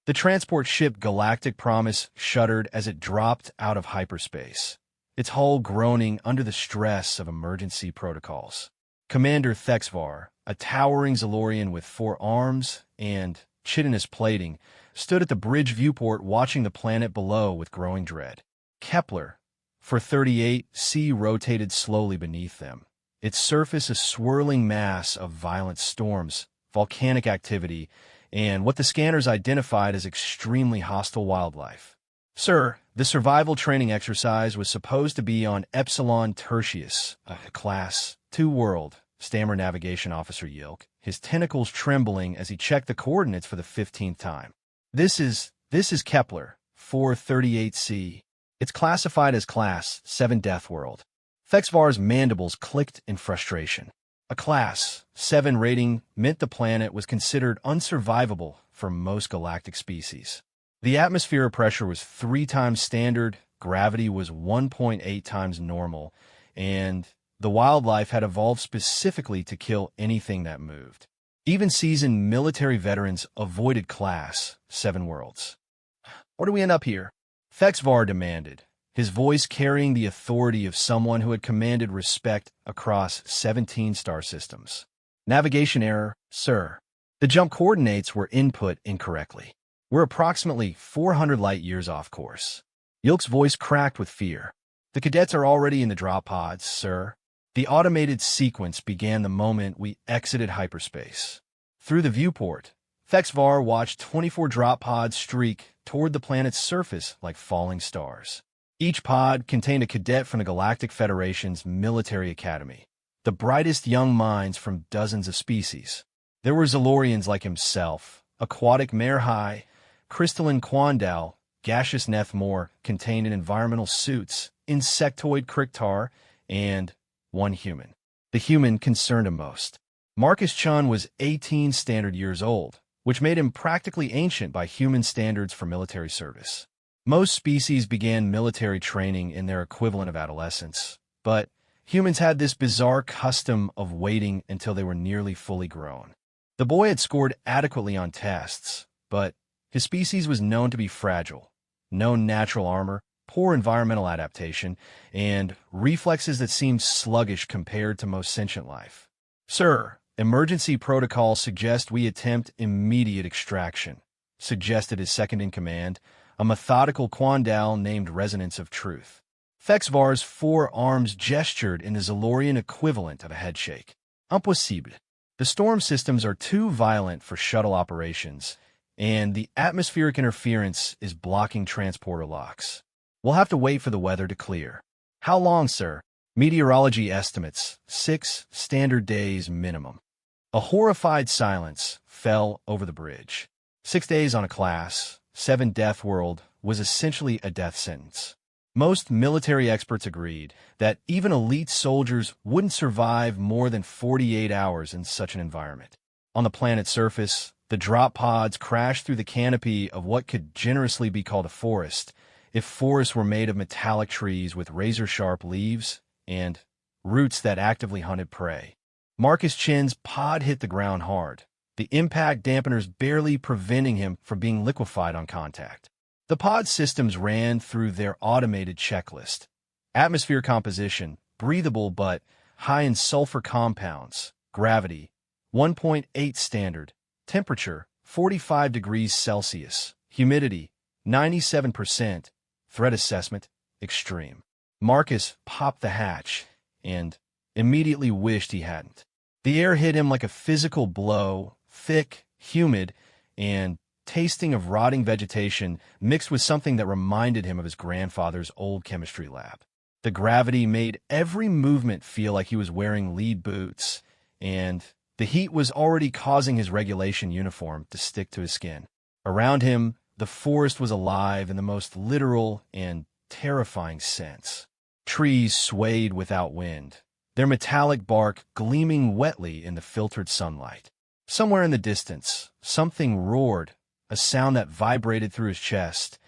The transport ship Galactic Promise shuddered as it dropped out of hyperspace, its hull groaning under the stress of emergency protocols. Commander Thexvar, a towering Zalorian with 4 arms and chitinous plating, stood at the bridge viewport watching the planet below with growing dread. Kepler, for 38C, rotated slowly beneath them, its surface a swirling mass of violent storms, volcanic activity, and what the scanners identified as extremely hostile wildlife. Sir, the survival training exercise was supposed to be on Epsilon Tertius, a Class 2 world, stammered Navigation Officer Yilk, his tentacles trembling as he checked the coordinates for the 15th time. This is Kepler, 438C. It's classified as Class 7 Death World. Thexvar's mandibles clicked in frustration. A Class 7 rating meant the planet was considered unsurvivable for most galactic species. The atmosphere pressure was 3 times standard, gravity was 1.8 times normal, and the wildlife had evolved specifically to kill anything that moved. Even seasoned military veterans avoided Class 7 worlds. Where do we end up here? Thexvar demanded, his voice carrying the authority of someone who had commanded respect across 17 star systems. Navigation error, sir. The jump coordinates were input incorrectly. We're approximately 400 light-years off course. Yilk's voice cracked with fear. The cadets are already in the drop pods, sir. The automated sequence began the moment we exited hyperspace. Through the viewport, Thexvar watched 24 drop pods streak toward the planet's surface like falling stars. Each pod contained a cadet from the Galactic Federation's military academy, the brightest young minds from dozens of species. There were Zalorians like himself, aquatic Merhai, crystalline Quandal, gaseous Nethmore contained in environmental suits, insectoid Kriktar, and one human. The human concerned him most. Marcus Chun was 18 standard years old, which made him practically ancient by human standards for military service. Most species began military training in their equivalent of adolescence, but humans had this bizarre custom of waiting until they were nearly fully grown. The boy had scored adequately on tests, but his species was known to be fragile. No natural armor, poor environmental adaptation, and reflexes that seemed sluggish compared to most sentient life. Sir, emergency protocols suggest we attempt immediate extraction, suggested his second-in-command, a methodical Quandal named Resonance of Truth. Thexvar's 4 arms gestured in the Zalorian equivalent of a headshake. Impossible. The storm systems are too violent for shuttle operations, and the atmospheric interference is blocking transporter locks. We'll have to wait for the weather to clear. How long, sir? Meteorology estimates 6 standard days minimum. A horrified silence fell over the bridge. 6 days on a Class 7 Death World was essentially a death sentence. Most military experts agreed that even elite soldiers wouldn't survive more than 48 hours in such an environment. On the planet's surface, the drop pods crashed through the canopy of what could generously be called a forest, if forests were made of metallic trees with razor-sharp leaves and roots that actively hunted prey. Marcus Chin's pod hit the ground hard, the impact dampeners barely preventing him from being liquefied on contact. The pod systems ran through their automated checklist. Atmosphere composition, breathable but high in sulfur compounds. Gravity, 1.8 standard. Temperature, 45 degrees Celsius. Humidity, 97%. Threat assessment, extreme. Marcus popped the hatch and immediately wished he hadn't. The air hit him like a physical blow, thick, humid, and tasting of rotting vegetation mixed with something that reminded him of his grandfather's old chemistry lab. The gravity made every movement feel like he was wearing lead boots, and the heat was already causing his regulation uniform to stick to his skin. Around him, the forest was alive in the most literal and terrifying sense. Trees swayed without wind, their metallic bark gleaming wetly in the filtered sunlight. Somewhere in the distance, something roared, a sound that vibrated through his chest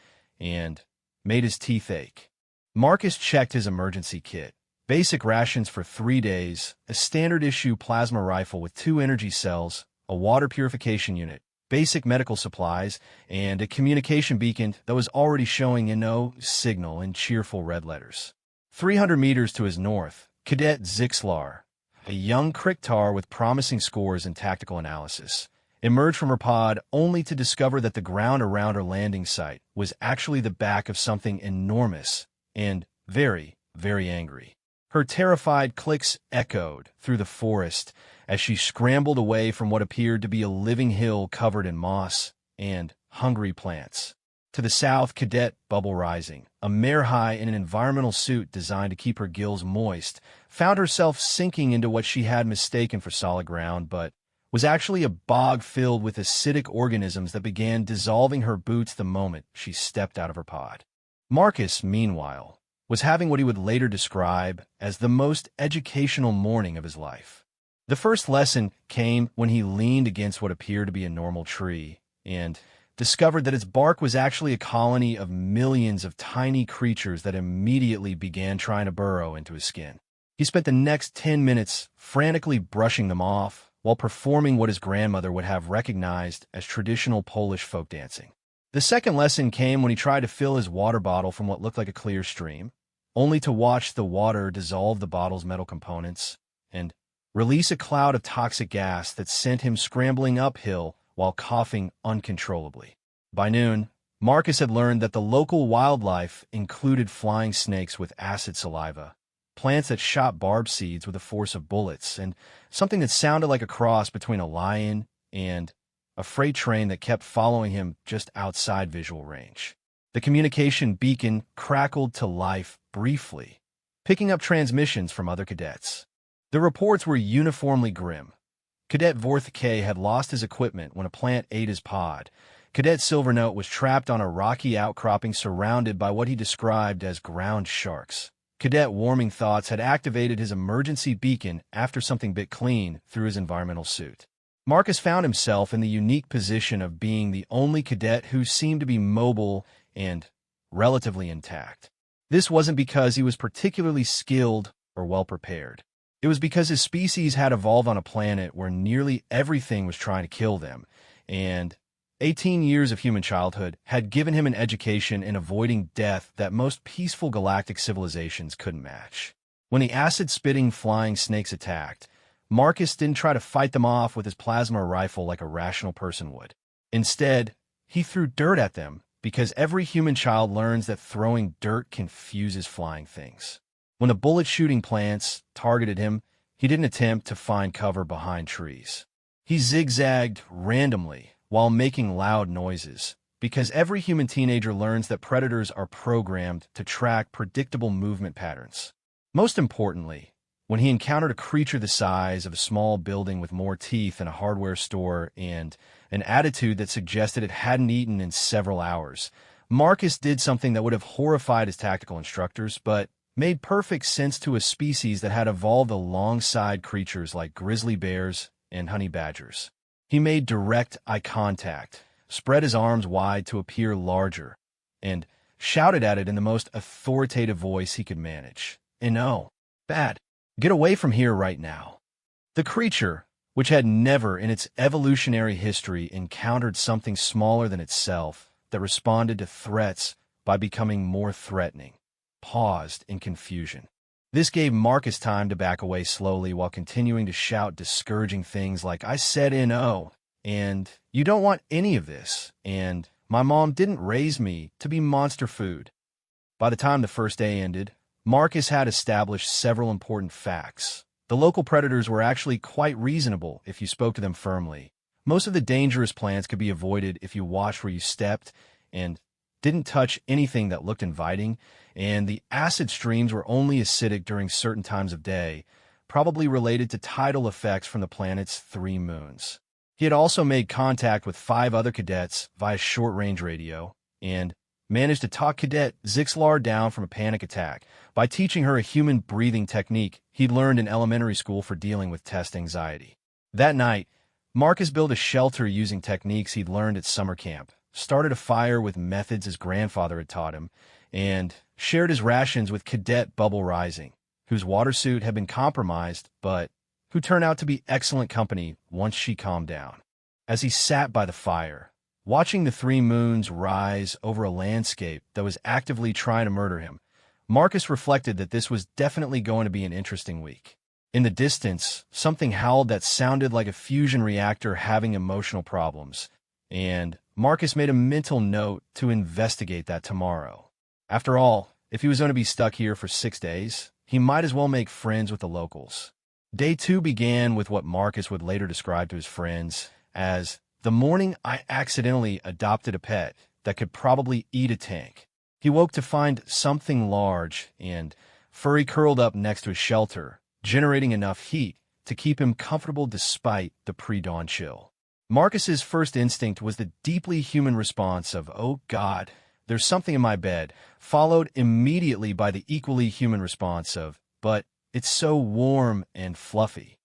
and made his teeth ache. Marcus checked his emergency kit. Basic rations for 3 days, a standard-issue plasma rifle with 2 energy cells, a water purification unit, basic medical supplies, and a communication beacon that was already showing a no signal in cheerful red letters. 300 meters to his north, Cadet Zixlar, a young Kriktar with promising scores in tactical analysis, emerged from her pod only to discover that the ground around her landing site was actually the back of something enormous and very, very angry. Her terrified clicks echoed through the forest as she scrambled away from what appeared to be a living hill covered in moss and hungry plants. To the south, Cadet Bubble Rising, a mare high in an environmental suit designed to keep her gills moist, found herself sinking into what she had mistaken for solid ground, but was actually a bog filled with acidic organisms that began dissolving her boots the moment she stepped out of her pod. Marcus, meanwhile, was having what he would later describe as the most educational morning of his life. The first lesson came when he leaned against what appeared to be a normal tree and discovered that its bark was actually a colony of millions of tiny creatures that immediately began trying to burrow into his skin. He spent the next 10 minutes frantically brushing them off while performing what his grandmother would have recognized as traditional Polish folk dancing. The second lesson came when he tried to fill his water bottle from what looked like a clear stream, only to watch the water dissolve the bottle's metal components and release a cloud of toxic gas that sent him scrambling uphill while coughing uncontrollably. By noon, Marcus had learned that the local wildlife included flying snakes with acid saliva, plants that shot barb seeds with the force of bullets, and something that sounded like a cross between a lion and a freight train that kept following him just outside visual range. The communication beacon crackled to life briefly, picking up transmissions from other cadets. The reports were uniformly grim. Cadet Vorthke had lost his equipment when a plant ate his pod. Cadet Silvernote was trapped on a rocky outcropping surrounded by what he described as ground sharks. Cadet Warming Thoughts had activated his emergency beacon after something bit clean through his environmental suit. Marcus found himself in the unique position of being the only cadet who seemed to be mobile and relatively intact. This wasn't because he was particularly skilled or well-prepared. It was because his species had evolved on a planet where nearly everything was trying to kill them, and 18 years of human childhood had given him an education in avoiding death that most peaceful galactic civilizations couldn't match. When the acid-spitting flying snakes attacked, Marcus didn't try to fight them off with his plasma rifle like a rational person would. Instead, he threw dirt at them because every human child learns that throwing dirt confuses flying things. When the bullet-shooting plants targeted him, he didn't attempt to find cover behind trees. He zigzagged randomly while making loud noises, because every human teenager learns that predators are programmed to track predictable movement patterns. Most importantly, when he encountered a creature the size of a small building with more teeth than a hardware store and an attitude that suggested it hadn't eaten in several hours, Marcus did something that would have horrified his tactical instructors, but made perfect sense to a species that had evolved alongside creatures like grizzly bears and honey badgers. He made direct eye contact, spread his arms wide to appear larger, and shouted at it in the most authoritative voice he could manage. "No, bad. Get away from here right now." The creature, which had never in its evolutionary history encountered something smaller than itself that responded to threats by becoming more threatening, paused in confusion. This gave Marcus time to back away slowly while continuing to shout discouraging things like, "I said no, and you don't want any of this, and my mom didn't raise me to be monster food." By the time the first day ended, Marcus had established several important facts. The local predators were actually quite reasonable if you spoke to them firmly. Most of the dangerous plants could be avoided if you watched where you stepped and didn't touch anything that looked inviting, and the acid streams were only acidic during certain times of day, probably related to tidal effects from the planet's 3 moons. He had also made contact with 5 other cadets via short-range radio and managed to talk Cadet Zixlar down from a panic attack by teaching her a human breathing technique he'd learned in elementary school for dealing with test anxiety. That night, Marcus built a shelter using techniques he'd learned at summer camp, started a fire with methods his grandfather had taught him, and shared his rations with Cadet Bubble Rising, whose water suit had been compromised, but who turned out to be excellent company once she calmed down. As he sat by the fire, watching the three moons rise over a landscape that was actively trying to murder him, Marcus reflected that this was definitely going to be an interesting week. In the distance, something howled that sounded like a fusion reactor having emotional problems, and Marcus made a mental note to investigate that tomorrow. After all, if he was going to be stuck here for 6 days, he might as well make friends with the locals. Day 2 began with what Marcus would later describe to his friends as the morning I accidentally adopted a pet that could probably eat a tank. He woke to find something large and furry curled up next to his shelter, generating enough heat to keep him comfortable despite the pre-dawn chill. Marcus's first instinct was the deeply human response of, "Oh God, there's something in my bed," followed immediately by the equally human response of, "But it's so warm and fluffy."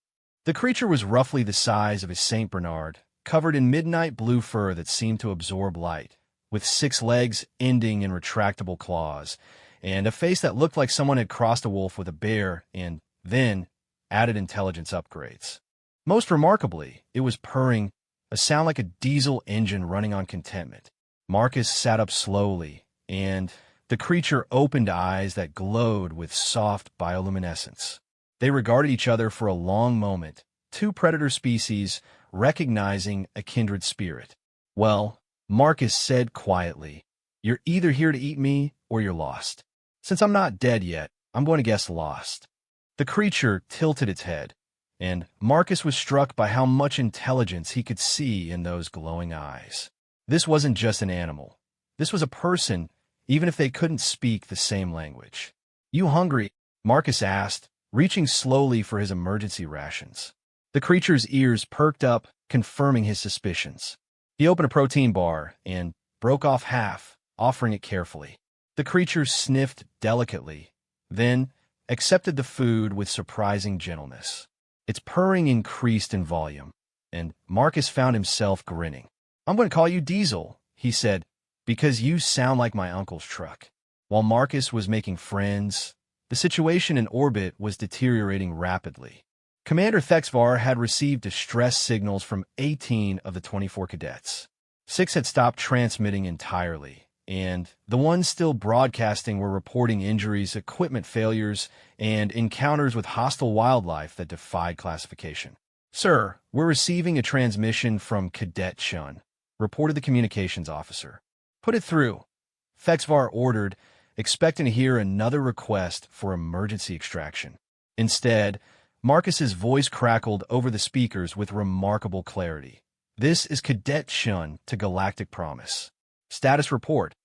The creature was roughly the size of a Saint Bernard, covered in midnight blue fur that seemed to absorb light, with 6 legs ending in retractable claws, and a face that looked like someone had crossed a wolf with a bear and then added intelligence upgrades. Most remarkably, it was purring, a sound like a diesel engine running on contentment. Marcus sat up slowly, and the creature opened eyes that glowed with soft bioluminescence. They regarded each other for a long moment, two predator species recognizing a kindred spirit. "Well," Marcus said quietly, "you're either here to eat me or you're lost. Since I'm not dead yet, I'm going to guess lost." The creature tilted its head, and Marcus was struck by how much intelligence he could see in those glowing eyes. This wasn't just an animal. This was a person, even if they couldn't speak the same language. "You hungry?" Marcus asked, reaching slowly for his emergency rations. The creature's ears perked up, confirming his suspicions. He opened a protein bar and broke off half, offering it carefully. The creature sniffed delicately, then accepted the food with surprising gentleness. Its purring increased in volume, and Marcus found himself grinning. "I'm going to call you Diesel," he said, "because you sound like my uncle's truck." While Marcus was making friends, the situation in orbit was deteriorating rapidly. Commander Thexvar had received distress signals from 18 of the 24 cadets. 6 had stopped transmitting entirely, and the ones still broadcasting were reporting injuries, equipment failures, and encounters with hostile wildlife that defied classification. "Sir, we're receiving a transmission from Cadet Shun," reported the communications officer. "Put it through," Thexvar ordered, expecting to hear another request for emergency extraction. Instead, Marcus's voice crackled over the speakers with remarkable clarity. "This is Cadet Shun to Galactic Promise. Status report.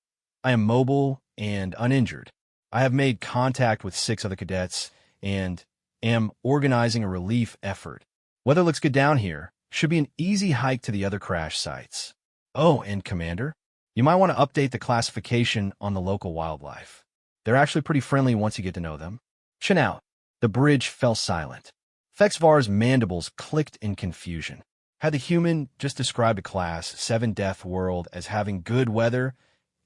I am mobile and uninjured. I have made contact with 6 other cadets and am organizing a relief effort. Weather looks good down here. Should be an easy hike to the other crash sites. Oh, and Commander, you might want to update the classification on the local wildlife. They're actually pretty friendly once you get to know them." Chin out. The bridge fell silent. Thexvar's mandibles clicked in confusion. Had the human just described a Class-7 death world as having good weather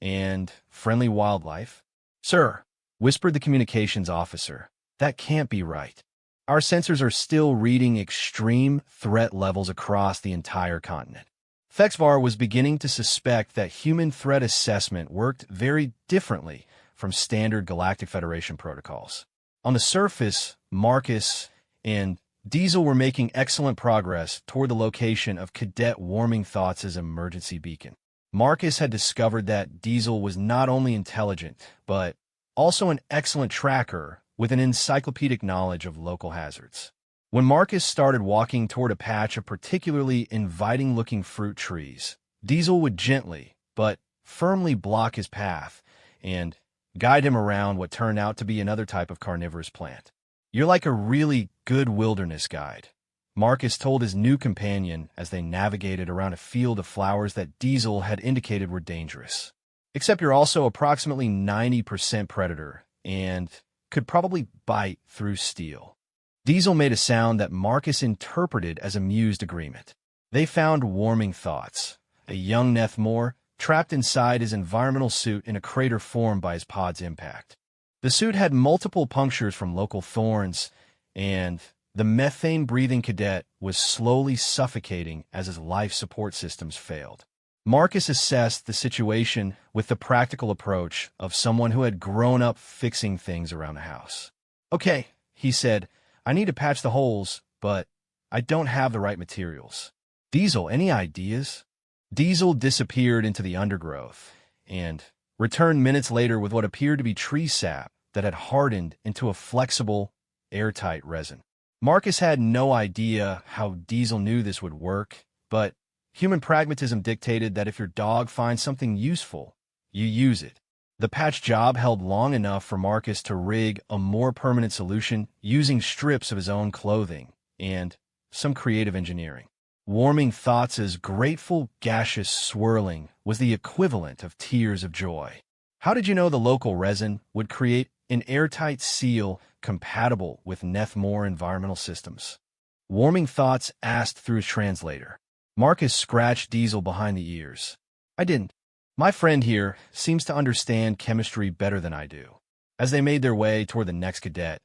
and friendly wildlife? "Sir," whispered the communications officer, "that can't be right. Our sensors are still reading extreme threat levels across the entire continent." Thexvar was beginning to suspect that human threat assessment worked very differently from standard Galactic Federation protocols. On the surface, Marcus and Diesel were making excellent progress toward the location of Cadet Warming Thoughts' emergency beacon. Marcus had discovered that Diesel was not only intelligent, but also an excellent tracker with an encyclopedic knowledge of local hazards. When Marcus started walking toward a patch of particularly inviting-looking fruit trees, Diesel would gently, but firmly block his path and guide him around what turned out to be another type of carnivorous plant. "You're like a really good wilderness guide," Marcus told his new companion as they navigated around a field of flowers that Diesel had indicated were dangerous. "Except you're also approximately 90% predator and could probably bite through steel." Diesel made a sound that Marcus interpreted as amused agreement. They found Warming Thoughts, a young Nethmore trapped inside his environmental suit in a crater formed by his pod's impact. The suit had multiple punctures from local thorns, and The methane-breathing cadet was slowly suffocating as his life support systems failed. Marcus assessed the situation with the practical approach of someone who had grown up fixing things around the house. "Okay," he said, "I need to patch the holes, but I don't have the right materials. Diesel, any ideas?" Diesel disappeared into the undergrowth and returned minutes later with what appeared to be tree sap that had hardened into a flexible, airtight resin. Marcus had no idea how Diesel knew this would work, but human pragmatism dictated that if your dog finds something useful, you use it. The patch job held long enough for Marcus to rig a more permanent solution using strips of his own clothing and some creative engineering. Warming Thoughts' grateful, gaseous swirling was the equivalent of tears of joy. How did you know the local resin would create an airtight seal compatible with Nethmore environmental systems? Warming Thoughts asked through his translator. Marcus scratched Diesel behind the ears. "I didn't. My friend here seems to understand chemistry better than I do." As they made their way toward the next cadet,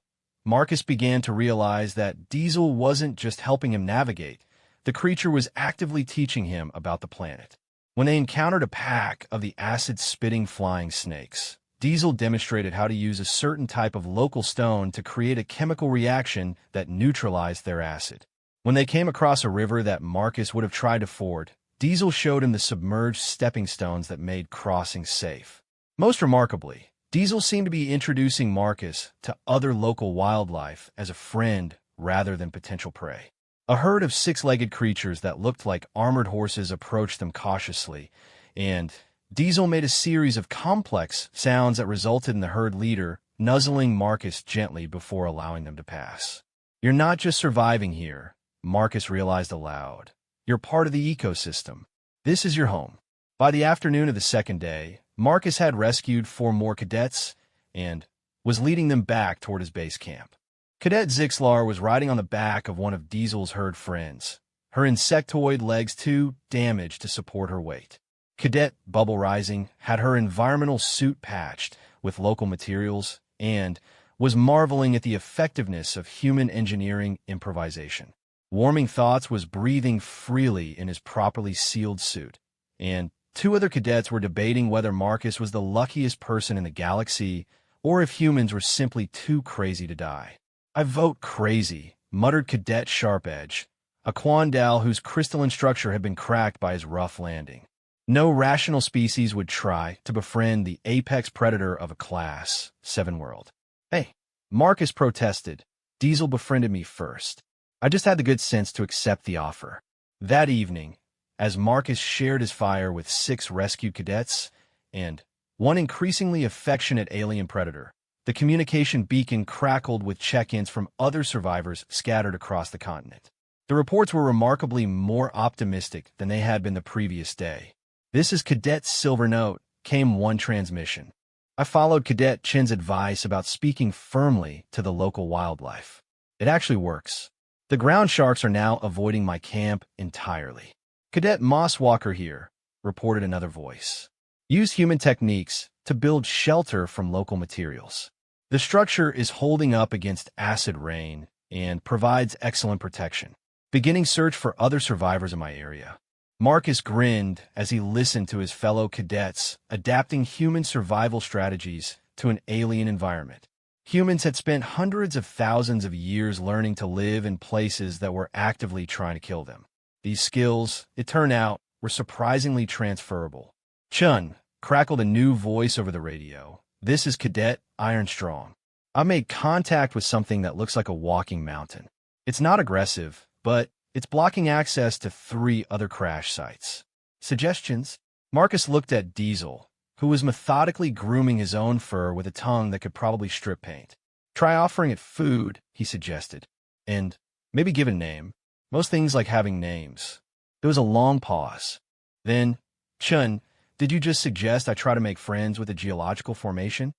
Marcus began to realize that Diesel wasn't just helping him navigate. The creature was actively teaching him about the planet. When they encountered a pack of the acid-spitting flying snakes, Diesel demonstrated how to use a certain type of local stone to create a chemical reaction that neutralized their acid. When they came across a river that Marcus would have tried to ford, Diesel showed him the submerged stepping stones that made crossing safe. Most remarkably, Diesel seemed to be introducing Marcus to other local wildlife as a friend rather than potential prey. A herd of six-legged creatures that looked like armored horses approached them cautiously, and Diesel made a series of complex sounds that resulted in the herd leader nuzzling Marcus gently before allowing them to pass. "You're not just surviving here," Marcus realized aloud. "You're part of the ecosystem. This is your home." By the afternoon of the second day, Marcus had rescued 4 more cadets and was leading them back toward his base camp. Cadet Zixlar was riding on the back of one of Diesel's herd friends, her insectoid legs too damaged to support her weight. Cadet Bubble Rising had her environmental suit patched with local materials and was marveling at the effectiveness of human engineering improvisation. Warming Thoughts was breathing freely in his properly sealed suit, and 2 other cadets were debating whether Marcus was the luckiest person in the galaxy or if humans were simply too crazy to die. "I vote crazy," muttered Cadet Sharp-Edge, a Quandal whose crystalline structure had been cracked by his rough landing. No rational species would try to befriend the apex predator of a Class 7 world. "Hey," Marcus protested, "Diesel befriended me first. I just had the good sense to accept the offer." That evening, as Marcus shared his fire with 6 rescued cadets and one increasingly affectionate alien predator, the communication beacon crackled with check-ins from other survivors scattered across the continent. The reports were remarkably more optimistic than they had been the previous day. "This is Cadet Silver Note," came one transmission. "I followed Cadet Chin's advice about speaking firmly to the local wildlife. It actually works. The ground sharks are now avoiding my camp entirely." "Cadet Mosswalker here," reported another voice. "Use human techniques to build shelter from local materials. The structure is holding up against acid rain and provides excellent protection. Beginning search for other survivors in my area." Marcus grinned as he listened to his fellow cadets adapting human survival strategies to an alien environment. Humans had spent hundreds of thousands of years learning to live in places that were actively trying to kill them. These skills, it turned out, were surprisingly transferable. "Chun," crackled a new voice over the radio. "This is Cadet Ironstrong. I made contact with something that looks like a walking mountain. It's not aggressive, but it's blocking access to 3 other crash sites. Suggestions?" Marcus looked at Diesel, who was methodically grooming his own fur with a tongue that could probably strip paint. "Try offering it food," he suggested, "and maybe give it a name. Most things like having names." There was a long pause. Then, "Chun, did you just suggest I try to make friends with a geological formation?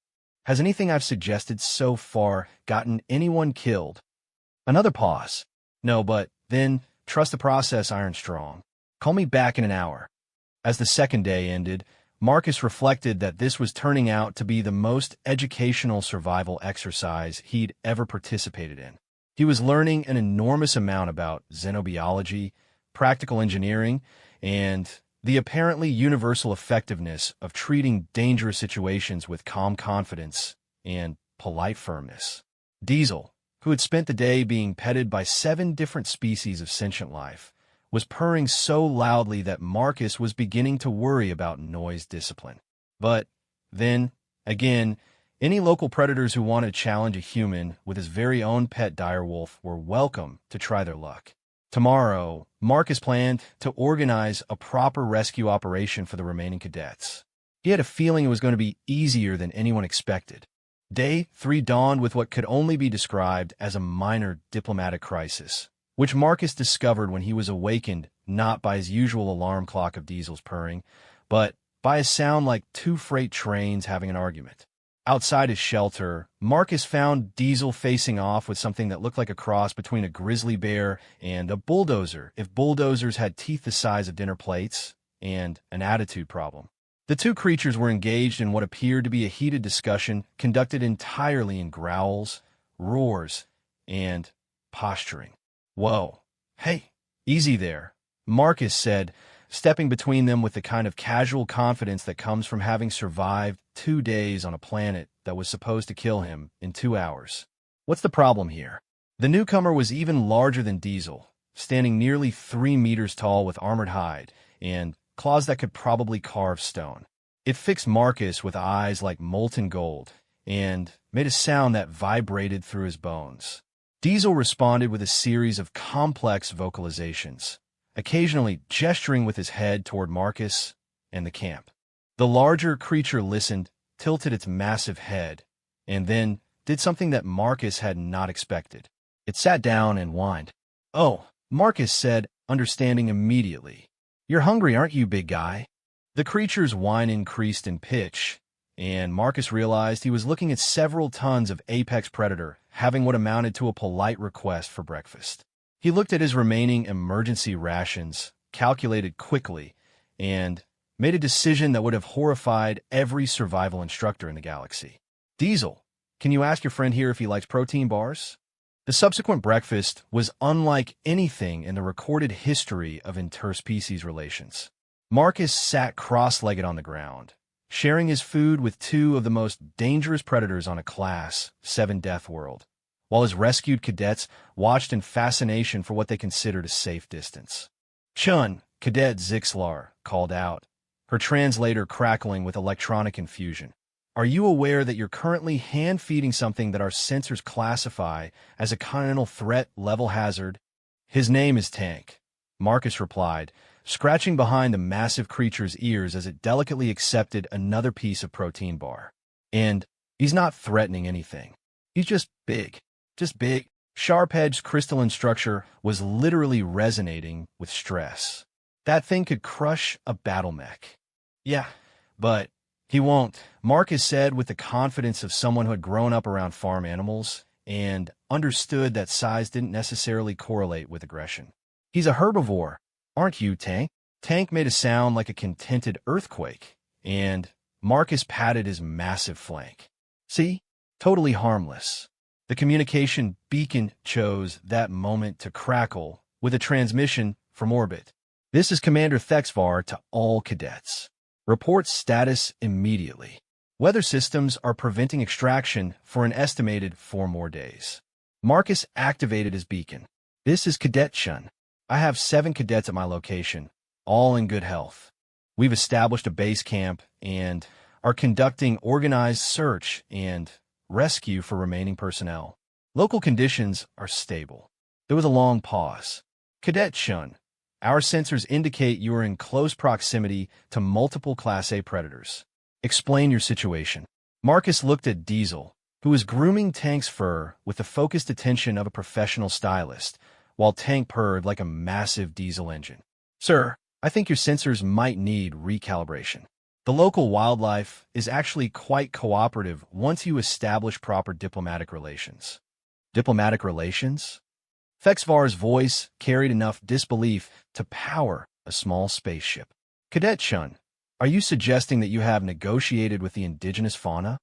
Has anything I've suggested so far gotten anyone killed?" Another pause. "No, but then trust the process, Ironstrong. Call me back in an hour." As the second day ended, Marcus reflected that this was turning out to be the most educational survival exercise he'd ever participated in. He was learning an enormous amount about xenobiology, practical engineering, and the apparently universal effectiveness of treating dangerous situations with calm confidence and polite firmness. Diesel, who had spent the day being petted by 7 different species of sentient life, was purring so loudly that Marcus was beginning to worry about noise discipline. But then, again, any local predators who wanted to challenge a human with his very own pet direwolf were welcome to try their luck. Tomorrow, Marcus planned to organize a proper rescue operation for the remaining cadets. He had a feeling it was going to be easier than anyone expected. Day 3 dawned with what could only be described as a minor diplomatic crisis, which Marcus discovered when he was awakened not by his usual alarm clock of Diesel's purring, but by a sound like 2 freight trains having an argument. Outside his shelter, Marcus found Diesel facing off with something that looked like a cross between a grizzly bear and a bulldozer, if bulldozers had teeth the size of dinner plates, and an attitude problem. The 2 creatures were engaged in what appeared to be a heated discussion conducted entirely in growls, roars, and posturing. "Whoa, hey, easy there," Marcus said, stepping between them with the kind of casual confidence that comes from having survived 2 days on a planet that was supposed to kill him in 2 hours. "What's the problem here?" The newcomer was even larger than Diesel, standing nearly 3 meters tall with armored hide and claws that could probably carve stone. It fixed Marcus with eyes like molten gold and made a sound that vibrated through his bones. Diesel responded with a series of complex vocalizations, occasionally gesturing with his head toward Marcus and the camp. The larger creature listened, tilted its massive head, and then did something that Marcus had not expected. It sat down and whined. "Oh," Marcus said, understanding immediately. "You're hungry, aren't you, big guy?" The creature's whine increased in pitch, and Marcus realized he was looking at several tons of apex predator having what amounted to a polite request for breakfast. He looked at his remaining emergency rations, calculated quickly, and made a decision that would have horrified every survival instructor in the galaxy. "Diesel, can you ask your friend here if he likes protein bars?" The subsequent breakfast was unlike anything in the recorded history of interspecies relations. Marcus sat cross-legged on the ground, sharing his food with 2 of the most dangerous predators on a Class 7 death world, while his rescued cadets watched in fascination for what they considered a safe distance. "Chun," Cadet Zixlar called out, her translator crackling with electronic infusion. "Are you aware that you're currently hand-feeding something that our sensors classify as a continental threat level hazard?" "His name is Tank," Marcus replied, scratching behind the massive creature's ears as it delicately accepted another piece of protein bar. "And he's not threatening anything. He's just big. Just big." Sharp-edged crystalline structure was literally resonating with stress. "That thing could crush a battle mech." "Yeah, but he won't," Marcus said with the confidence of someone who had grown up around farm animals and understood that size didn't necessarily correlate with aggression. "He's a herbivore, aren't you, Tank?" Tank made a sound like a contented earthquake, and Marcus patted his massive flank. "See? Totally harmless." The communication beacon chose that moment to crackle with a transmission from orbit. "This is Commander Thexvar to all cadets. Report status immediately. Weather systems are preventing extraction for an estimated 4 more days." Marcus activated his beacon. "This is Cadet Chun. I have 7 cadets at my location, all in good health. We've established a base camp and are conducting organized search and rescue for remaining personnel. Local conditions are stable." There was a long pause. "Cadet Chun, our sensors indicate you are in close proximity to multiple Class A predators. Explain your situation." Marcus looked at Diesel, who was grooming Tank's fur with the focused attention of a professional stylist, while Tank purred like a massive diesel engine. "Sir, I think your sensors might need recalibration. The local wildlife is actually quite cooperative once you establish proper diplomatic relations." "Diplomatic relations?" Thexvar's voice carried enough disbelief to power a small spaceship. "Cadet Chun, are you suggesting that you have negotiated with the indigenous fauna?"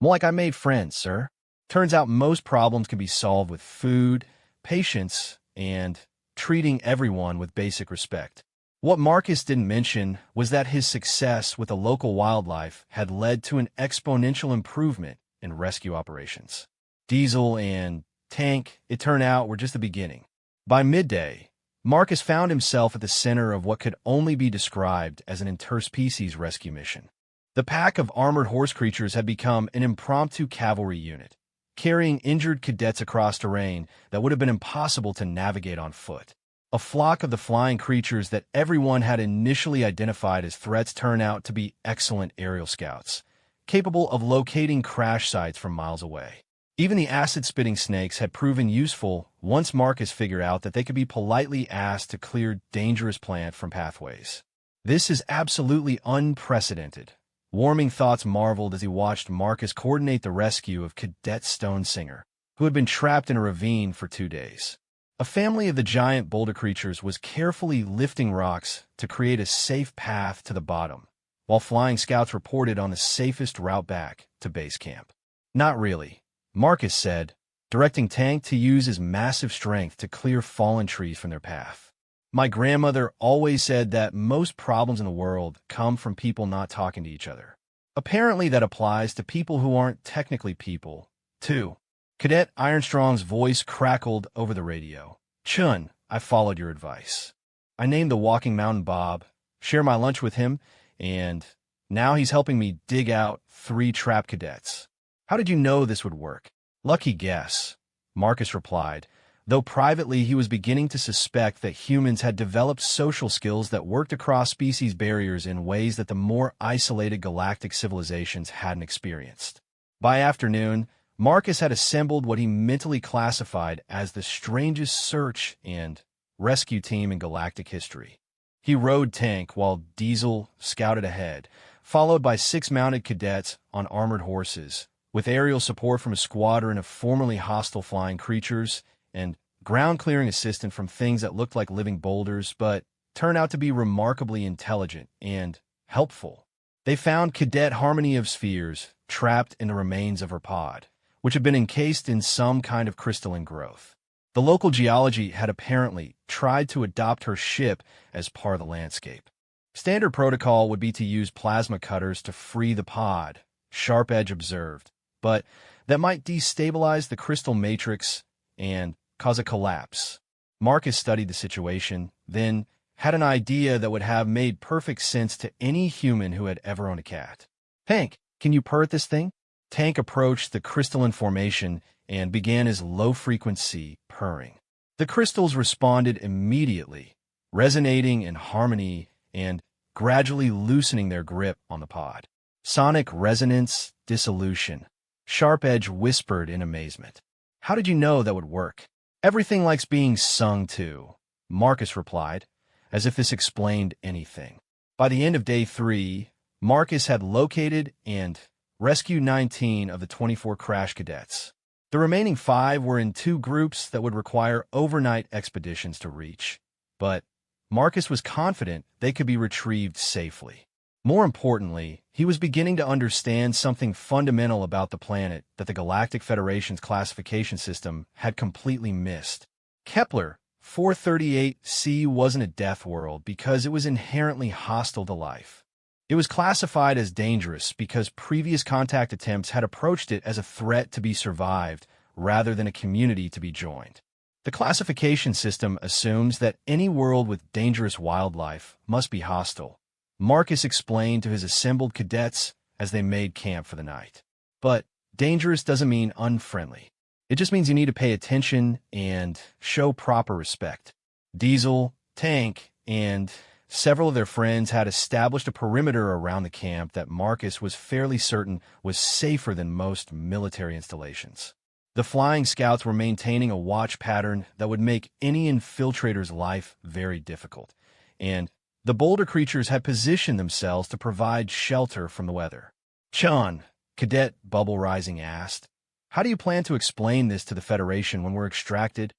"More like I made friends, sir. Turns out most problems can be solved with food, patience, and treating everyone with basic respect. What Marcus didn't mention was that his success with the local wildlife had led to an exponential improvement in rescue operations. Diesel and Tank, it turned out, were just the beginning. By midday, Marcus found himself at the center of what could only be described as an interspecies rescue mission. The pack of armored horse creatures had become an impromptu cavalry unit, carrying injured cadets across terrain that would have been impossible to navigate on foot. A flock of the flying creatures that everyone had initially identified as threats turned out to be excellent aerial scouts, capable of locating crash sites from miles away. Even the acid-spitting snakes had proven useful once Marcus figured out that they could be politely asked to clear dangerous plant from pathways. This is absolutely unprecedented. Warming Thoughts marveled as he watched Marcus coordinate the rescue of Cadet Stone Singer, who had been trapped in a ravine for 2 days. A family of the giant boulder creatures was carefully lifting rocks to create a safe path to the bottom, while flying scouts reported on the safest route back to base camp. Not really, Marcus said, directing Tank to use his massive strength to clear fallen trees from their path. My grandmother always said that most problems in the world come from people not talking to each other. Apparently that applies to people who aren't technically people, too. Cadet Ironstrong's voice crackled over the radio. Chun, I followed your advice. I named the walking mountain Bob, share my lunch with him, and now he's helping me dig out 3 trapped cadets. How did you know this would work? Lucky guess, Marcus replied, though privately he was beginning to suspect that humans had developed social skills that worked across species barriers in ways that the more isolated galactic civilizations hadn't experienced. By afternoon, Marcus had assembled what he mentally classified as the strangest search and rescue team in galactic history. He rode Tank while Diesel scouted ahead, followed by 6 mounted cadets on armored horses, with aerial support from a squadron of formerly hostile flying creatures and ground-clearing assistance from things that looked like living boulders but turned out to be remarkably intelligent and helpful. They found Cadet Harmony of Spheres trapped in the remains of her pod, which had been encased in some kind of crystalline growth. The local geology had apparently tried to adopt her ship as part of the landscape. Standard protocol would be to use plasma cutters to free the pod, Sharp Edge observed, but that might destabilize the crystal matrix and cause a collapse. Marcus studied the situation, then had an idea that would have made perfect sense to any human who had ever owned a cat. Tank, can you purr at this thing? Tank approached the crystalline formation and began his low-frequency purring. The crystals responded immediately, resonating in harmony and gradually loosening their grip on the pod. Sonic resonance dissolution, Sharp Edge whispered in amazement. How did you know that would work? Everything likes being sung to, Marcus replied, as if this explained anything. By the end of day 3, Marcus had located and rescued 19 of the 24 crash cadets. The remaining 5 were in 2 groups that would require overnight expeditions to reach, but Marcus was confident they could be retrieved safely. More importantly, he was beginning to understand something fundamental about the planet that the Galactic Federation's classification system had completely missed. Kepler 438c wasn't a death world because it was inherently hostile to life. It was classified as dangerous because previous contact attempts had approached it as a threat to be survived rather than a community to be joined. The classification system assumes that any world with dangerous wildlife must be hostile, Marcus explained to his assembled cadets as they made camp for the night. But dangerous doesn't mean unfriendly. It just means you need to pay attention and show proper respect. Diesel, Tank, and several of their friends had established a perimeter around the camp that Marcus was fairly certain was safer than most military installations. The flying scouts were maintaining a watch pattern that would make any infiltrator's life very difficult, and the boulder creatures had positioned themselves to provide shelter from the weather. Chun, Cadet Bubble Rising asked, how do you plan to explain this to the Federation when we're extracted?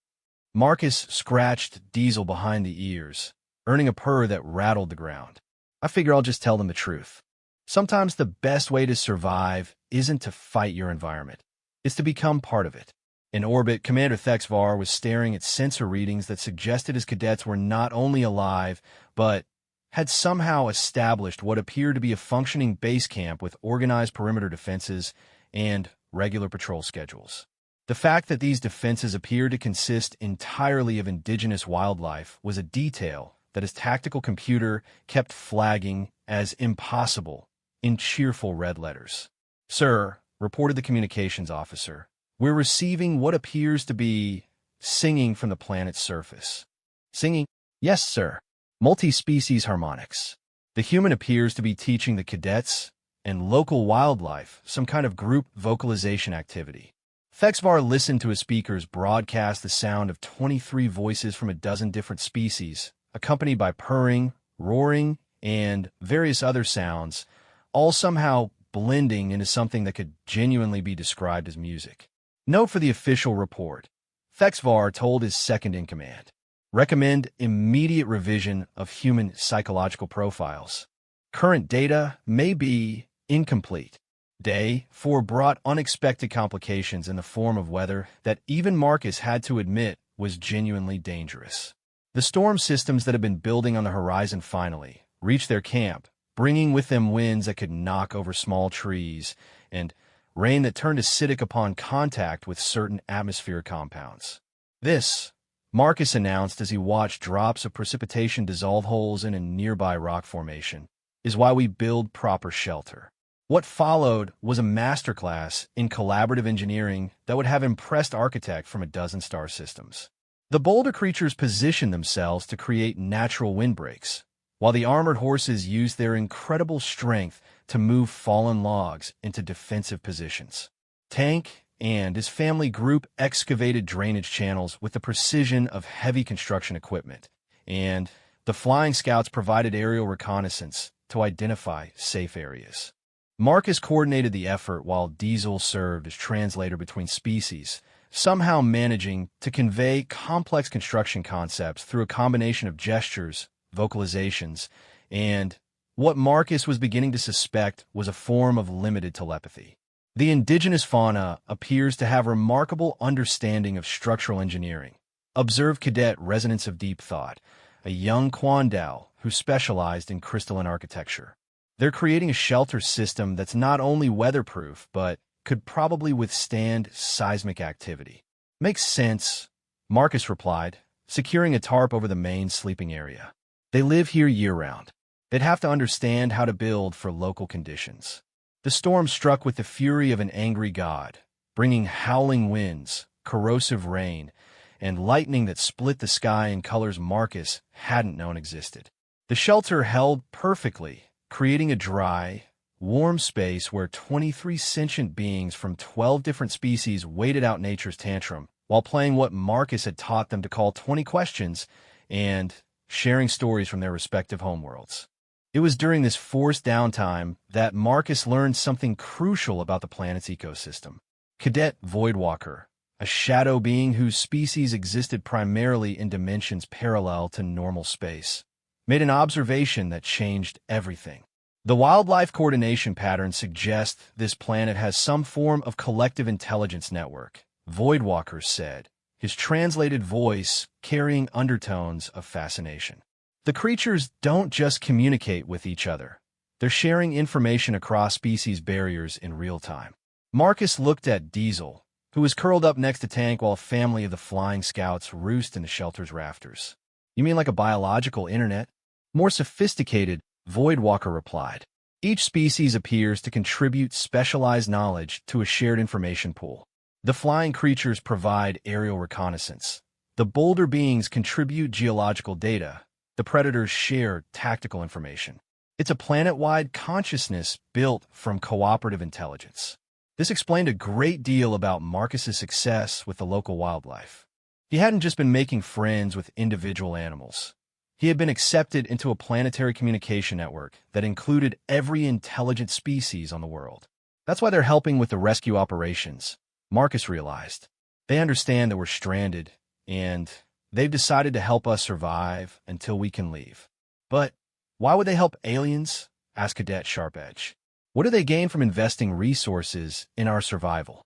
Marcus scratched Diesel behind the ears, earning a purr that rattled the ground. I figure I'll just tell them the truth. Sometimes the best way to survive isn't to fight your environment. is to become part of it. In orbit, Commander Thexvar was staring at sensor readings that suggested his cadets were not only alive, but had somehow established what appeared to be a functioning base camp with organized perimeter defenses and regular patrol schedules. The fact that these defenses appeared to consist entirely of indigenous wildlife was a detail that his tactical computer kept flagging as impossible in cheerful red letters. "Sir," reported the communications officer, "we're receiving what appears to be singing from the planet's surface." "Singing?" "Yes, sir. Multi-species harmonics. The human appears to be teaching the cadets and local wildlife some kind of group vocalization activity." Thexvar listened to his speakers broadcast the sound of 23 voices from a dozen different species, accompanied by purring, roaring, and various other sounds, all somehow blending into something that could genuinely be described as music. Note for the official report. Thexvar told his second-in-command, "Recommend immediate revision of human psychological profiles. Current data may be incomplete." Day 4 brought unexpected complications in the form of weather that even Marcus had to admit was genuinely dangerous. The storm systems that had been building on the horizon finally reached their camp, bringing with them winds that could knock over small trees and rain that turned acidic upon contact with certain atmospheric compounds. "This," Marcus announced as he watched drops of precipitation dissolve holes in a nearby rock formation, "is why we build proper shelter." What followed was a masterclass in collaborative engineering that would have impressed architects from a dozen star systems. The boulder creatures positioned themselves to create natural windbreaks, while the armored horses used their incredible strength to move fallen logs into defensive positions. Tank and his family group excavated drainage channels with the precision of heavy construction equipment, and the flying scouts provided aerial reconnaissance to identify safe areas. Marcus coordinated the effort while Diesel served as translator between species, somehow managing to convey complex construction concepts through a combination of gestures, vocalizations, and what Marcus was beginning to suspect was a form of limited telepathy. The indigenous fauna appears to have remarkable understanding of structural engineering. Observe Cadet Resonance of Deep Thought, a young Quandao who specialized in crystalline architecture. They're creating a shelter system that's not only weatherproof, but could probably withstand seismic activity. "Makes sense," Marcus replied, securing a tarp over the main sleeping area. "They live here year-round. They'd have to understand how to build for local conditions." The storm struck with the fury of an angry god, bringing howling winds, corrosive rain, and lightning that split the sky in colors Marcus hadn't known existed. The shelter held perfectly, creating a dry, warm space where 23 sentient beings from 12 different species waited out nature's tantrum while playing what Marcus had taught them to call 20 questions and sharing stories from their respective homeworlds. It was during this forced downtime that Marcus learned something crucial about the planet's ecosystem. Cadet Voidwalker, a shadow being whose species existed primarily in dimensions parallel to normal space, made an observation that changed everything. The wildlife coordination pattern suggests this planet has some form of collective intelligence network, Voidwalker said, his translated voice carrying undertones of fascination. The creatures don't just communicate with each other. They're sharing information across species barriers in real time. Marcus looked at Diesel, who was curled up next to Tank while a family of the flying scouts roost in the shelter's rafters. "You mean like a biological internet?" "More sophisticated," Voidwalker replied. "Each species appears to contribute specialized knowledge to a shared information pool. The flying creatures provide aerial reconnaissance. The boulder beings contribute geological data. The predators share tactical information. It's a planet-wide consciousness built from cooperative intelligence." This explained a great deal about Marcus's success with the local wildlife. He hadn't just been making friends with individual animals. He had been accepted into a planetary communication network that included every intelligent species on the world. That's why they're helping with the rescue operations, Marcus realized. They understand that we're stranded, and they've decided to help us survive until we can leave. "But why would they help aliens?" asked Cadet Sharp Edge. "What do they gain from investing resources in our survival?"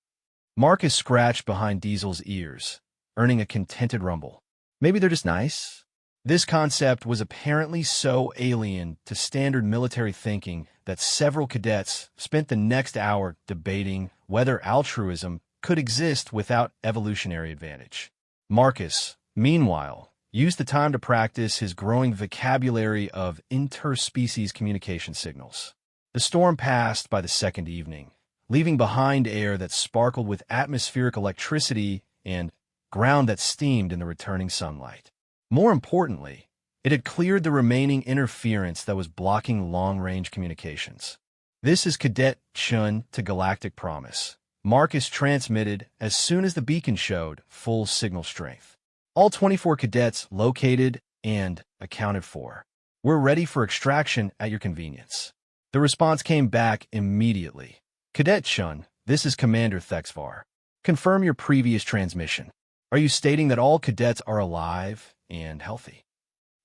Marcus scratched behind Diesel's ears, earning a contented rumble. Maybe they're just nice? This concept was apparently so alien to standard military thinking that several cadets spent the next hour debating whether altruism could exist without evolutionary advantage. Marcus, meanwhile, used the time to practice his growing vocabulary of interspecies communication signals. The storm passed by the second evening, leaving behind air that sparkled with atmospheric electricity and ground that steamed in the returning sunlight. More importantly, it had cleared the remaining interference that was blocking long-range communications. "This is Cadet Chun to Galactic Promise," Marcus transmitted as soon as the beacon showed full signal strength. "All 24 cadets located and accounted for. We're ready for extraction at your convenience." The response came back immediately. "Cadet Chun, this is Commander Thexvar. Confirm your previous transmission. Are you stating that all cadets are alive and healthy?"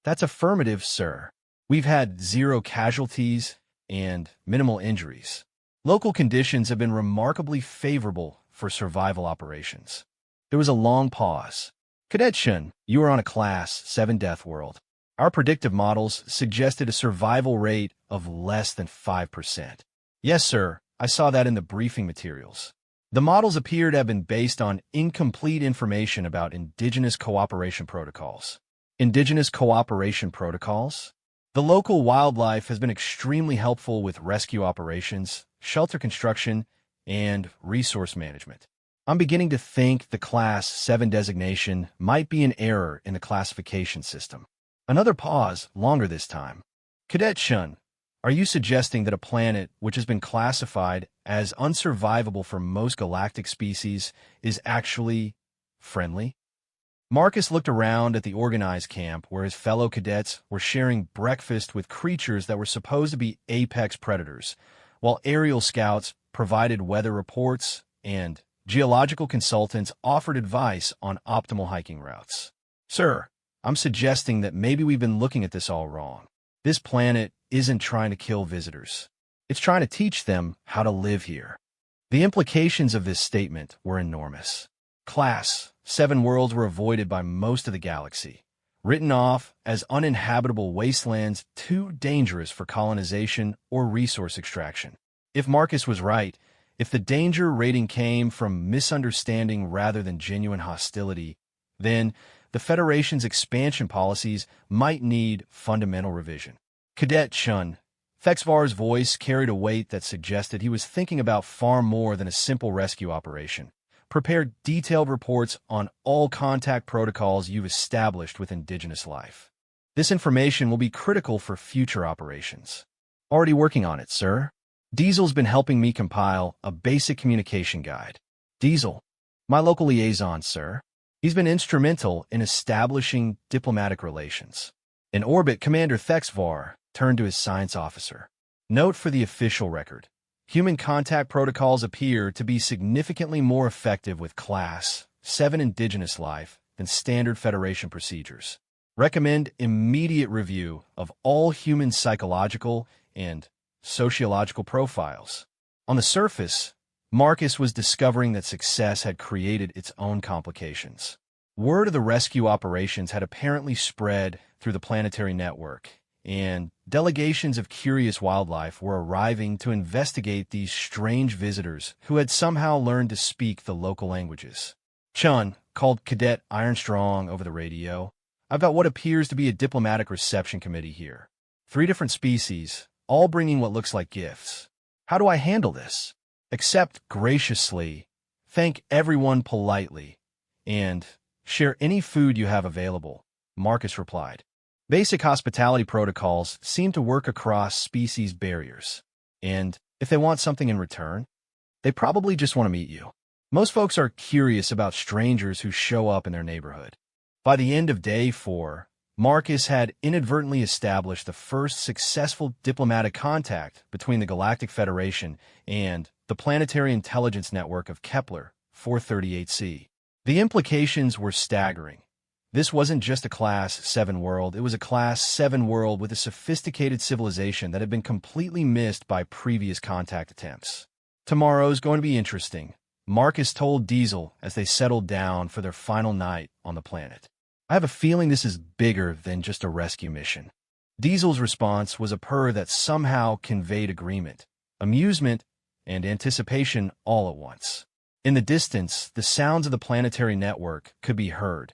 "That's affirmative, sir. We've had 0 casualties and minimal injuries. Local conditions have been remarkably favorable for survival operations." There was a long pause. "Cadet Chun, you are on a Class 7 death world. Our predictive models suggested a survival rate of less than 5%. "Yes, sir. I saw that in the briefing materials. The models appear to have been based on incomplete information about indigenous cooperation protocols." Indigenous cooperation protocols? The local wildlife has been extremely helpful with rescue operations, shelter construction, and resource management. I'm beginning to think the Class 7 designation might be an error in the classification system. Another pause, longer this time. "Cadet Chun, are you suggesting that a planet which has been classified as unsurvivable for most galactic species is actually friendly?" Marcus looked around at the organized camp where his fellow cadets were sharing breakfast with creatures that were supposed to be apex predators, while aerial scouts provided weather reports and geological consultants offered advice on optimal hiking routes. "Sir, I'm suggesting that maybe we've been looking at this all wrong. This planet isn't trying to kill visitors. It's trying to teach them how to live here." The implications of this statement were enormous. Class 7 worlds were avoided by most of the galaxy, written off as uninhabitable wastelands too dangerous for colonization or resource extraction. If Marcus was right, if the danger rating came from misunderstanding rather than genuine hostility, then the Federation's expansion policies might need fundamental revision. "Cadet Chun," Thexvar's voice carried a weight that suggested he was thinking about far more than a simple rescue operation. "Prepare detailed reports on all contact protocols you've established with indigenous life. This information will be critical for future operations." "Already working on it, sir. Diesel's been helping me compile a basic communication guide." "Diesel, my local liaison, sir. He's been instrumental in establishing diplomatic relations." In orbit, Commander Thexvar turned to his science officer. "Note for the official record. Human contact protocols appear to be significantly more effective with Class 7 indigenous life than standard Federation procedures. Recommend immediate review of all human psychological and sociological profiles." On the surface, Marcus was discovering that success had created its own complications. Word of the rescue operations had apparently spread through the planetary network, and delegations of curious wildlife were arriving to investigate these strange visitors who had somehow learned to speak the local languages. "Chun," called Cadet Ironstrong over the radio, "I've got what appears to be a diplomatic reception committee here. 3 different species, all bringing what looks like gifts. How do I handle this?" "Accept graciously, thank everyone politely, and share any food you have available," Marcus replied. Basic hospitality protocols seem to work across species barriers. And if they want something in return, they probably just want to meet you. Most folks are curious about strangers who show up in their neighborhood. By the end of day 4, Marcus had inadvertently established the first successful diplomatic contact between the Galactic Federation and the Planetary Intelligence Network of Kepler 438c. The implications were staggering. This wasn't just a Class 7 world, it was a Class 7 world with a sophisticated civilization that had been completely missed by previous contact attempts. "Tomorrow's going to be interesting," Marcus told Diesel as they settled down for their final night on the planet. "I have a feeling this is bigger than just a rescue mission." Diesel's response was a purr that somehow conveyed agreement, amusement, and anticipation all at once. In the distance, the sounds of the planetary network could be heard,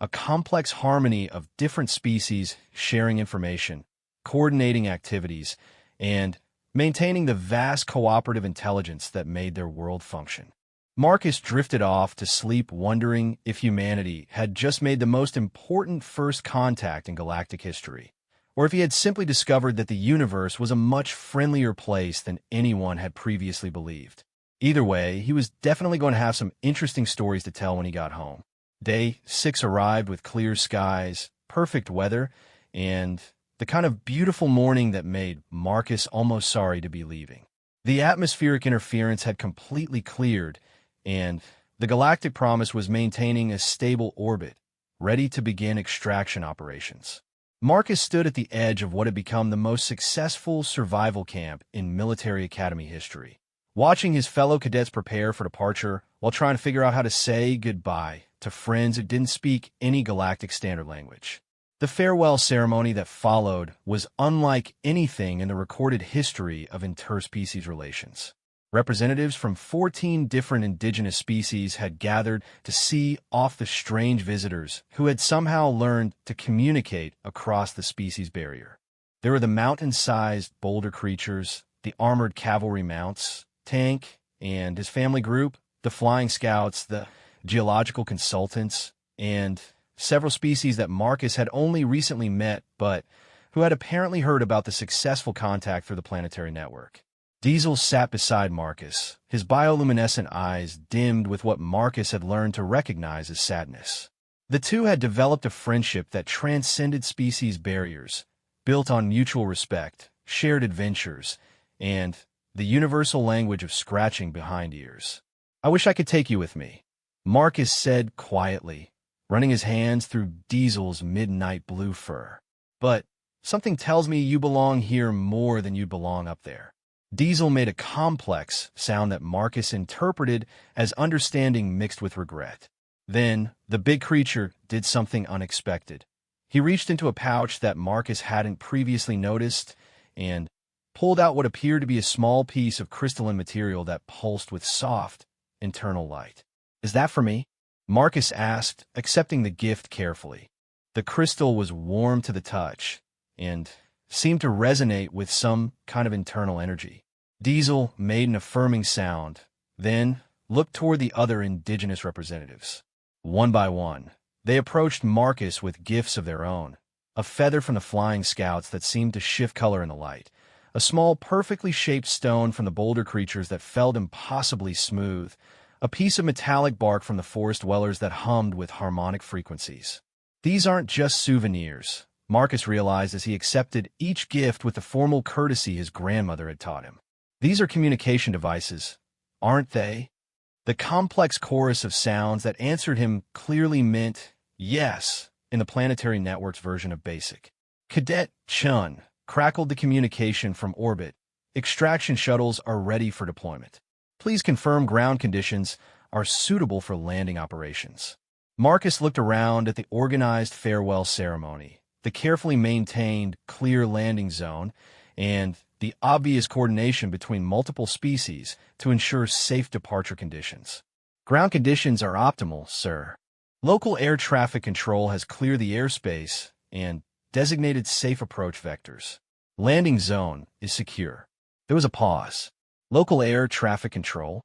a complex harmony of different species sharing information, coordinating activities, and maintaining the vast cooperative intelligence that made their world function. Marcus drifted off to sleep, wondering if humanity had just made the most important first contact in galactic history, or if he had simply discovered that the universe was a much friendlier place than anyone had previously believed. Either way, he was definitely going to have some interesting stories to tell when he got home. Day 6 arrived with clear skies, perfect weather, and the kind of beautiful morning that made Marcus almost sorry to be leaving. The atmospheric interference had completely cleared, and the Galactic Promise was maintaining a stable orbit, ready to begin extraction operations. Marcus stood at the edge of what had become the most successful survival camp in military academy history, watching his fellow cadets prepare for departure while trying to figure out how to say goodbye to friends who didn't speak any galactic standard language. The farewell ceremony that followed was unlike anything in the recorded history of interspecies relations. Representatives from 14 different indigenous species had gathered to see off the strange visitors who had somehow learned to communicate across the species barrier. There were the mountain-sized boulder creatures, the armored cavalry mounts, Tank and his family group, the flying scouts, the geological consultants, and several species that Marcus had only recently met but who had apparently heard about the successful contact through the planetary network. Diesel sat beside Marcus, his bioluminescent eyes dimmed with what Marcus had learned to recognize as sadness. The two had developed a friendship that transcended species barriers, built on mutual respect, shared adventures, and the universal language of scratching behind ears. "I wish I could take you with me," Marcus said quietly, running his hands through Diesel's midnight blue fur. "But something tells me you belong here more than you belong up there." Diesel made a complex sound that Marcus interpreted as understanding mixed with regret. Then, the big creature did something unexpected. He reached into a pouch that Marcus hadn't previously noticed and pulled out what appeared to be a small piece of crystalline material that pulsed with soft, internal light. "Is that for me?" Marcus asked, accepting the gift carefully. The crystal was warm to the touch and seemed to resonate with some kind of internal energy. Diesel made an affirming sound, then looked toward the other indigenous representatives. One by one, they approached Marcus with gifts of their own. A feather from the flying scouts that seemed to shift color in the light. A small, perfectly shaped stone from the boulder creatures that felt impossibly smooth. A piece of metallic bark from the forest dwellers that hummed with harmonic frequencies. These aren't just souvenirs, Marcus realized as he accepted each gift with the formal courtesy his grandmother had taught him. These are communication devices, aren't they? The complex chorus of sounds that answered him clearly meant yes in the planetary network's version of BASIC. Cadet Chun crackled the communication from orbit. Extraction shuttles are ready for deployment. Please confirm ground conditions are suitable for landing operations. Marcus looked around at the organized farewell ceremony, the carefully maintained clear landing zone, and the obvious coordination between multiple species to ensure safe departure conditions. Ground conditions are optimal, sir. Local air traffic control has cleared the airspace and designated safe approach vectors. Landing zone is secure. There was a pause. Local air traffic control?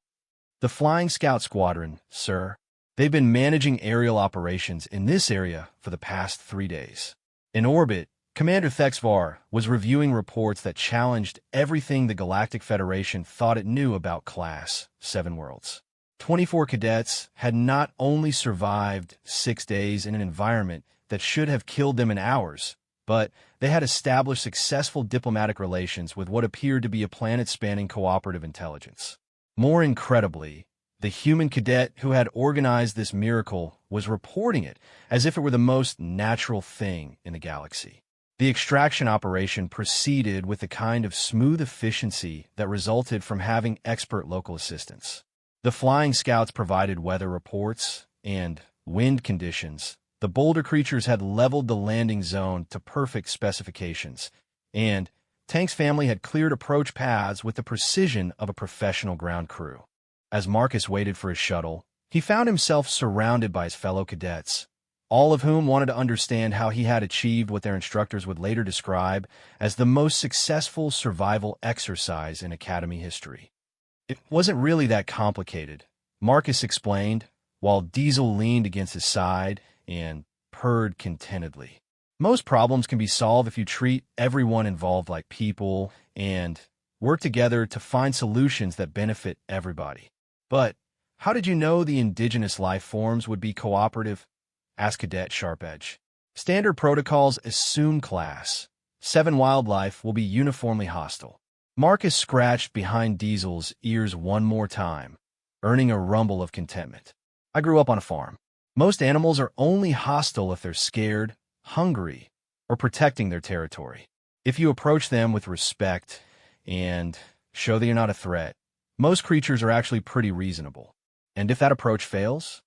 The Flying Scout Squadron, sir. They've been managing aerial operations in this area for the past 3 days. In orbit, Commander Thexvar was reviewing reports that challenged everything the Galactic Federation thought it knew about Class-7 worlds. 24 cadets had not only survived 6 days in an environment that should have killed them in hours, but they had established successful diplomatic relations with what appeared to be a planet-spanning cooperative intelligence. More incredibly, the human cadet who had organized this miracle was reporting it as if it were the most natural thing in the galaxy. The extraction operation proceeded with the kind of smooth efficiency that resulted from having expert local assistance. The flying scouts provided weather reports and wind conditions. The bolder creatures had leveled the landing zone to perfect specifications, and Tank's family had cleared approach paths with the precision of a professional ground crew. As Marcus waited for his shuttle, he found himself surrounded by his fellow cadets, all of whom wanted to understand how he had achieved what their instructors would later describe as the most successful survival exercise in Academy history. It wasn't really that complicated, Marcus explained, while Diesel leaned against his side and purred contentedly. Most problems can be solved if you treat everyone involved like people and work together to find solutions that benefit everybody. But how did you know the indigenous life forms would be cooperative? Asked Cadet Sharpedge. Standard protocols assume Class-7 wildlife will be uniformly hostile. Marcus scratched behind Diesel's ears one more time, earning a rumble of contentment. I grew up on a farm. Most animals are only hostile if they're scared, hungry, or protecting their territory. If you approach them with respect and show that you're not a threat, most creatures are actually pretty reasonable. And if that approach fails,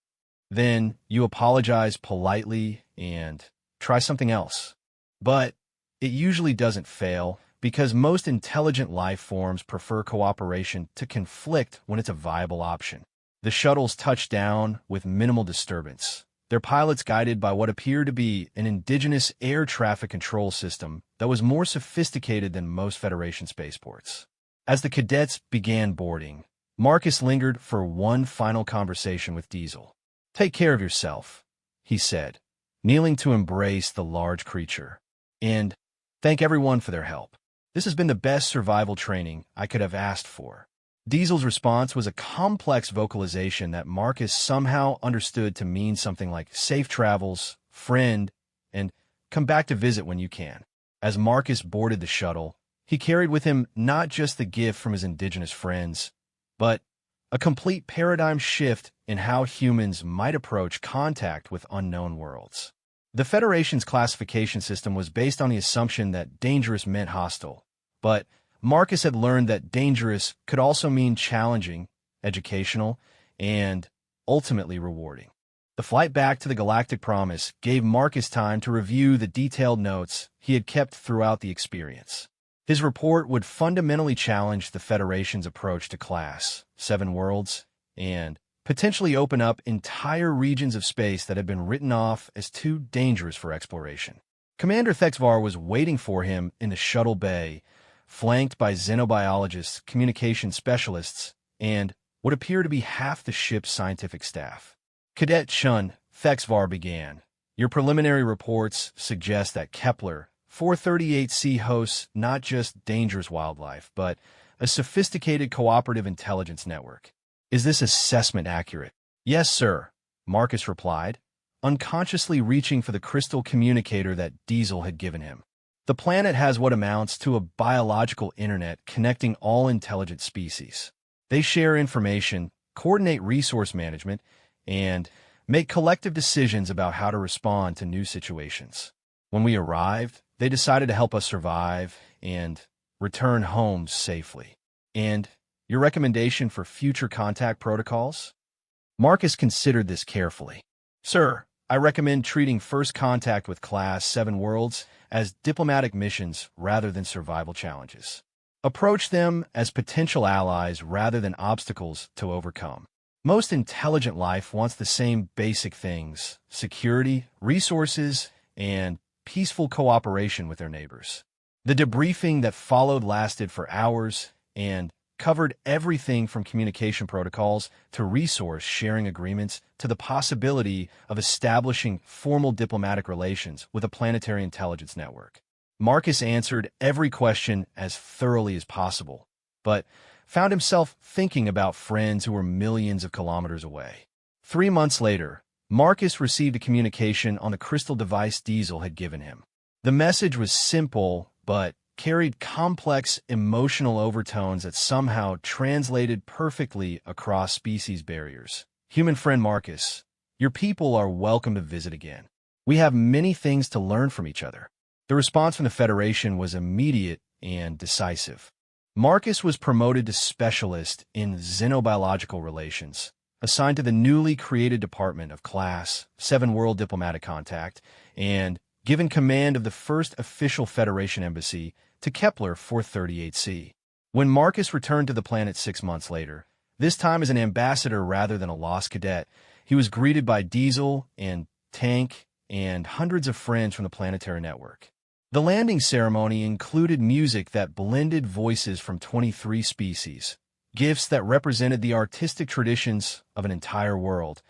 then you apologize politely and try something else. But it usually doesn't fail because most intelligent life forms prefer cooperation to conflict when it's a viable option. The shuttles touched down with minimal disturbance, their pilots guided by what appeared to be an indigenous air traffic control system that was more sophisticated than most Federation spaceports. As the cadets began boarding, Marcus lingered for one final conversation with Diesel. "Take care of yourself," he said, kneeling to embrace the large creature. "And thank everyone for their help. This has been the best survival training I could have asked for." Diesel's response was a complex vocalization that Marcus somehow understood to mean something like safe travels, friend, and come back to visit when you can. As Marcus boarded the shuttle, he carried with him not just the gift from his indigenous friends, but a complete paradigm shift in how humans might approach contact with unknown worlds. The Federation's classification system was based on the assumption that dangerous meant hostile, but Marcus had learned that dangerous could also mean challenging, educational, and ultimately rewarding. The flight back to the Galactic Promise gave Marcus time to review the detailed notes he had kept throughout the experience. His report would fundamentally challenge the Federation's approach to Class-7 worlds and potentially open up entire regions of space that had been written off as too dangerous for exploration. Commander Thexvar was waiting for him in the shuttle bay, flanked by xenobiologists, communication specialists, and what appeared to be half the ship's scientific staff. "Cadet Shun," Thexvar began, "your preliminary reports suggest that Kepler 438c hosts not just dangerous wildlife, but a sophisticated cooperative intelligence network. Is this assessment accurate?" "Yes, sir," Marcus replied, unconsciously reaching for the crystal communicator that Diesel had given him. "The planet has what amounts to a biological internet connecting all intelligent species. They share information, coordinate resource management, and make collective decisions about how to respond to new situations. When we arrived, they decided to help us survive and return home safely. And your recommendation for future contact protocols?" Marcus considered this carefully. "Sir, I recommend treating first contact with Class-7 worlds as diplomatic missions rather than survival challenges. Approach them as potential allies rather than obstacles to overcome. Most intelligent life wants the same basic things: security, resources, and peaceful cooperation with their neighbors." The debriefing that followed lasted for hours and covered everything from communication protocols to resource sharing agreements to the possibility of establishing formal diplomatic relations with a planetary intelligence network. Marcus answered every question as thoroughly as possible, but found himself thinking about friends who were millions of kilometers away. 3 months later, Marcus received a communication on the crystal device Diesel had given him. The message was simple, but carried complex emotional overtones that somehow translated perfectly across species barriers. "Human friend Marcus, your people are welcome to visit again. We have many things to learn from each other." The response from the Federation was immediate and decisive. Marcus was promoted to specialist in xenobiological relations, assigned to the newly created department of Class-7 World Diplomatic Contact, and given command of the first official Federation embassy to Kepler 438c. When Marcus returned to the planet 6 months later, this time as an ambassador rather than a lost cadet, he was greeted by Diesel and Tank and hundreds of friends from the planetary network. The landing ceremony included music that blended voices from 23 species, gifts that represented the artistic traditions of an entire world,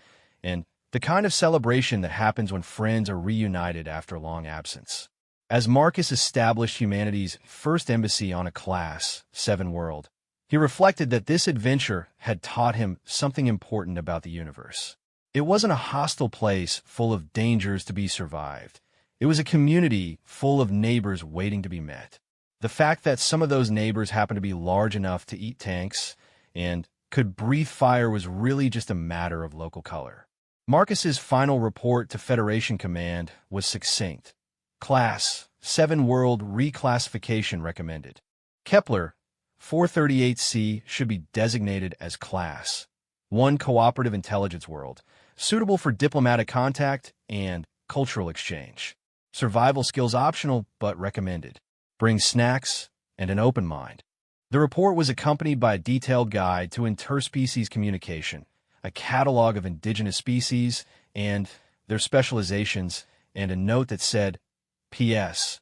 and the kind of celebration that happens when friends are reunited after a long absence. As Marcus established humanity's first embassy on a Class-7 world, he reflected that this adventure had taught him something important about the universe. It wasn't a hostile place full of dangers to be survived. It was a community full of neighbors waiting to be met. The fact that some of those neighbors happened to be large enough to eat tanks and could breathe fire was really just a matter of local color. Marcus's final report to Federation Command was succinct. Class-7 World Reclassification recommended. Kepler 438c should be designated as Class-1 Cooperative Intelligence World, suitable for diplomatic contact and cultural exchange. Survival skills optional, but recommended. Bring snacks and an open mind. The report was accompanied by a detailed guide to interspecies communication, a catalog of indigenous species and their specializations, and a note that said, P.S.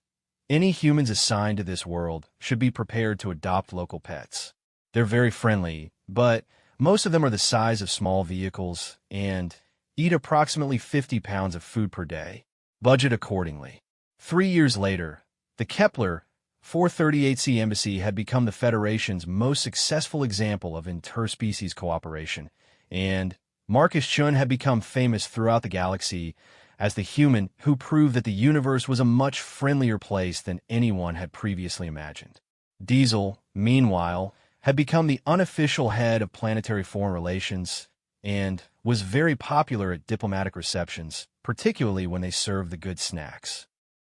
Any humans assigned to this world should be prepared to adopt local pets. They're very friendly, but most of them are the size of small vehicles and eat approximately 50 pounds of food per day. Budget accordingly. 3 years later, the Kepler 438c embassy had become the Federation's most successful example of interspecies cooperation, and Marcus Chun had become famous throughout the galaxy as the human who proved that the universe was a much friendlier place than anyone had previously imagined. Diesel, meanwhile, had become the unofficial head of planetary foreign relations and was very popular at diplomatic receptions, particularly when they served the good snacks.